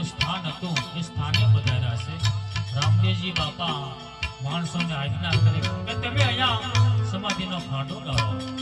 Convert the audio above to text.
સમાધિનું સ્થાન હતું એ સ્થાને પધાર્યા છે. રામદેવજી બાપા માણસોને આજ્ઞા કરી કે તમે અહીંયા સમાધિનો ખાંડો ગાળો.